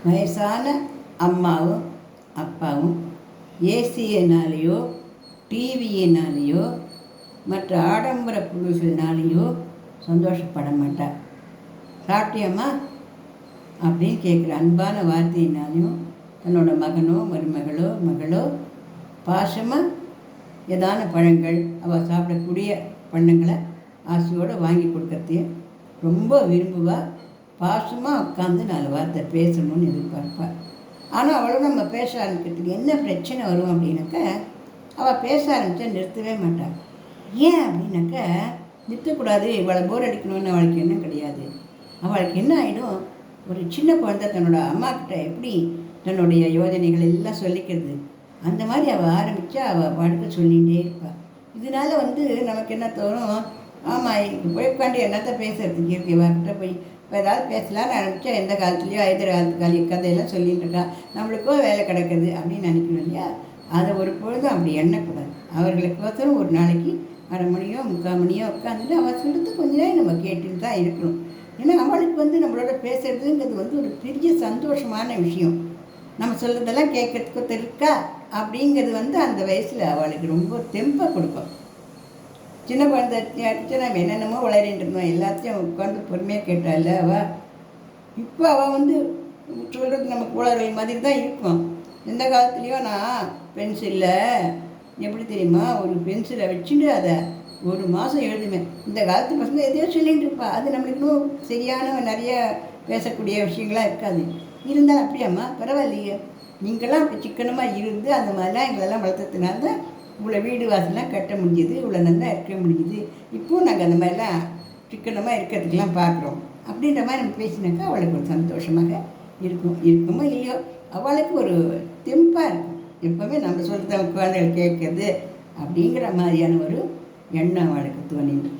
வயசான அம்மாவும் அப்பாவும் ஏசியினாலேயோ டிவியினாலேயோ மற்ற ஆடம்பர பொருள்களினாலேயோ சந்தோஷப்பட மாட்டார். சாப்பிட்டியம்மா அப்படின்னு கேட்குற அன்பான வார்த்தையினாலையும் தன்னோட மகனோ மகளோ பாசமாக ஏதான பழங்கள் அவள் சாப்பிடக்கூடிய பண்டங்களை ஆசையோடு வாங்கி கொடுக்கறதையும் ரொம்ப விரும்புவாள். பாசமாக உட்காந்து 4 வார்த்தை பேசணும்னு எதிர்பார்ப்பாள். ஆனால் அவளும் நம்ம பேச ஆரம்பிக்கிறதுக்கு என்ன பிரச்சனை வரும் அப்படின்னாக்க, அவள் பேச ஆரம்பித்தா நிறுத்தவே மாட்டாள். ஏன் அப்படின்னாக்க, நிறுத்தக்கூடாது, இவளை போர் அடிக்கணும்னு அவளுக்கு எண்ணம் கிடையாது. அவளுக்கு என்ன ஆகிடும், ஒரு சின்ன குழந்தை தன்னோட அம்மாக்கிட்ட எப்படி தன்னுடைய யோஜனைகள் எல்லாம் சொல்லிக்கிறது, அந்த மாதிரி அவள் ஆரம்பித்தா அவள் பாட்டுக்கு சொல்லிகிட்டே இருப்பாள். இதனால் நமக்கு என்ன தோணும், ஆமாம் இப்போ போய் உட்காந்து என்னத்தை பேசுகிறதுக்கு இருக்கு, இவர்கிட்ட போய் இப்போ ஏதாவது பேசலான்னு ஆரம்பித்தா எந்த காலத்துலேயோ காலி கதையெல்லாம் சொல்லிகிட்டு இருக்கா, நம்மளுக்கோ வேலை கிடக்குது அப்படின்னு நினைக்கணும் இல்லையா. அதை ஒரு பொழுதும் அப்படி எண்ணக்கூடாது. அவர்களுக்கோசரம் ஒரு நாளைக்கு 1/2 மணியோ 3/4 மணியோ உட்காந்துட்டு அவள் சொல்கிறது கொஞ்ச நேரம் நம்ம கேட்டுன்னு தான் இருக்கணும். ஏன்னா அவளுக்கு நம்மளோட பேசுகிறதுங்கிறது ஒரு பெரிய சந்தோஷமான விஷயம். நம்ம சொல்கிறதெல்லாம் கேட்கறதுக்கு இருக்கா அப்படிங்கிறது அந்த வயசில் அவளுக்கு ரொம்ப தெம்பை கொடுக்கும். சின்ன குழந்தை அடிச்சு நம்ம என்னென்னமோ விளையாடிட்டு இருந்தோம், எல்லாத்தையும் உட்காந்து பொறுமையாக கேட்டாள் அவள். இப்போ அவள் சொல்கிறது நமக்கு உளறல் மாதிரி தான் இருக்கும். எந்த காலத்துலேயும் நான் பென்சிலில் எப்படி தெரியுமா, ஒரு பென்சிலை வச்சுட்டு அதை 1 மாதம் எழுதுவேன். இந்த காலத்து பசங்க எதையோ சொல்லிகிட்டு இருப்பா, அது நம்மளுக்கு இன்னும் சரியான நிறைய பேசக்கூடிய விஷயங்களாக இருக்காது. இருந்தால் அப்படியாம்மா பரவாயில்லையே, நீங்களாம் அப்படி சிக்கனமாக இருந்து அந்த மாதிரிலாம் எங்களெல்லாம் வளர்த்ததுனால தான் இவ்வளோ வீடு வாசலாம் கட்ட முடிஞ்சுது, இவ்வளோ நல்லா இருக்க முடிஞ்சுது. இப்போது நாங்கள் அந்த மாதிரிலாம் சிக்கனமாக இருக்கிறதுக்கெலாம் பார்க்குறோம் அப்படின்ற மாதிரி நம்ம பேசினாக்கா அவளுக்கு ஒரு சந்தோஷமாக இருக்குமோ இல்லையோ, அவளுக்கு ஒரு தெம்பாக இருக்கும். எப்போவுமே நம்ம சொல்கிறத குழந்தைகள் கேட்குறது அப்படிங்கிற மாதிரியான ஒரு எண்ணம் அவளுக்கு தோணிட்டு.